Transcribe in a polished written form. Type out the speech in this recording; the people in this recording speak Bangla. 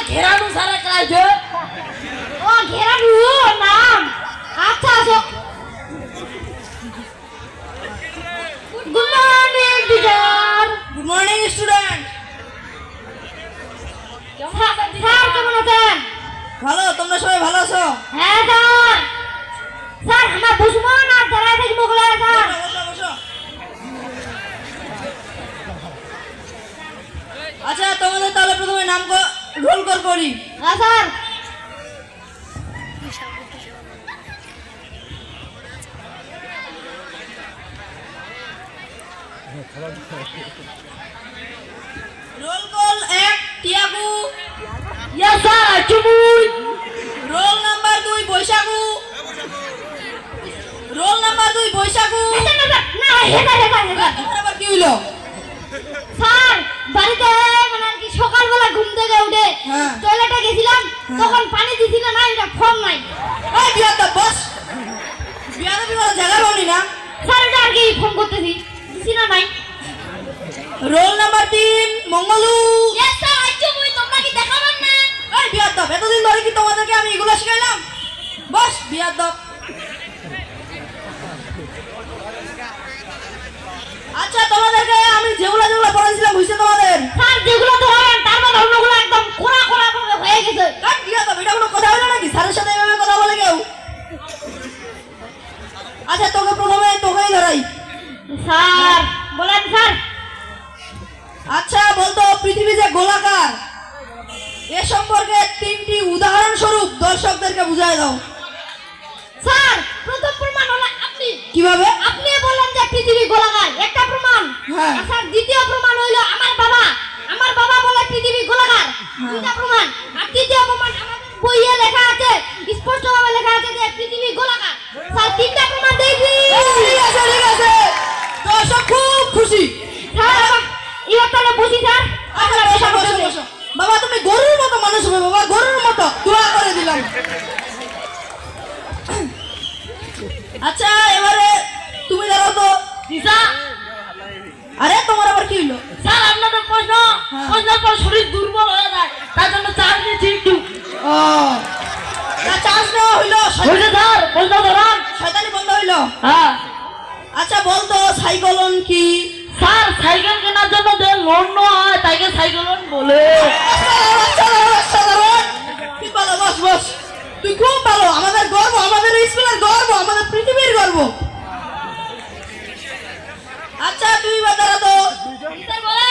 ঘেরানো সারা কাজ ও ঘেরানো নাম আচ্ছা আসো good morning teacher good morning student sir কেমন আছেন ভালো তোমরা সবাই ভালো আছো হ্যাঁ স্যার স্যার আমরা বসবো না দাঁড়ায় থাকবো বলে স্যার বসো বসো আচ্ছা তোমাদের তাহলে প্রথমে নাম রোল কল করি হ্যাঁ স্যার রোল কল 1 টিয়াগু ইয়েস স্যার চুমুই রোল নাম্বার 2 বৈশাখু রোল নাম্বার 2 বৈশাখু না হেডা হেডা হেডা তোমার আবার কি হইলো স্যার বাড়িতে মানে আর কি সকালবেলা ঘুম থেকে উঠে হ্যাঁ। টয়লেটে গেছিলাম তখন পানি দিছিল না এটা ফর্ম নাই এই বিয়াদা বস বিয়াদা বিয়াদা জায়গা বলি না স্যার এটা আর কি ফোন করতেছি দিছি না নাই রোল নাম্বার 3 মঙ্গলু ইয়েস স্যার আইছো মুই তোমরা কি দেখাবেন না এই বিয়াদা এতদিন ধরে কি তোমাদেরকে আমি এগুলো শিখাইলাম বস বিয়াদা আচ্ছা তোমাদেরকে আমি যেগুলো যেগুলো পড়াইছিলাম বুঝছে তোমাদের স্যার যেগুলো ধরেন তার মধ্যে অন্যগুলো একদম কোড়া কোড়া করে হয়ে গেছে কাট বিয়াদা এটা কোনো কথা হলো নাকি স্যারের সাথে এভাবে কথা বলে কেউ আচ্ছা তোকে প্রথমে তোকেই ধরাই স্যার বলেন স্যার আচ্ছা বলতো পৃথিবী যে গোলাকার এ সম্পর্কে 3টি উদাহরণ স্বরূপ দর্শকদেরকে বুঝায় দাও স্যার প্রথম প্রমাণ হলো আপনি কিভাবে আপনি বললেন যে পৃথিবী গোলাকার একটা প্রমাণ হ্যাঁ। আর স্যার দ্বিতীয় প্রমাণ হলো আমার বাবা বলে পৃথিবী গোলাকার দুইটা প্রমাণ আর তৃতীয় প্রমাণ আমাদের বইয়ে লেখা আছে স্পষ্টভাবে লেখা আছে যে পৃথিবী গোলাকার স্যার তিনটা প্রমাণ দিয়েছি ঠিক আছে দর্শক খুব খুশি স্যার এবার তাহলে বসি স্যার আচ্ছা বসো বসো বসো বাবা তুমি গরুর মতো মানুষ হবে বাবা গরুর মতো দোয়া করে দিলাম আচ্ছা এবারে তুমি দাঁড়াও তো দিশা আরে তোমার আবার কি হলো স্যার আপনাদের প্রশ্ন হ্যাঁ। প্রশ্নের পর শরীর দুর্বল হয়ে যায় তার জন্য চার্জ নিয়েছি একটু ও না চান্স নেওয়া হইলো বুঝে স্যার প্রশ্ন ধরান শয়তানি বন্ধ হইলো হ্যাঁ আচ্ছা বলতো সাইক্লোন কি স্যার সাইকেল কেনার জন্য যে লোন নেওয়া হয় তাইকে সাইকেলন বলে তুই ভালো বস বস তুই খুব ভালো আমাদের গর্ব আমাদের স্কুলের গর্ব আমাদের পৃথিবীর গর্ব আচ্ছা তুই বাজারা তো স্যার বলেন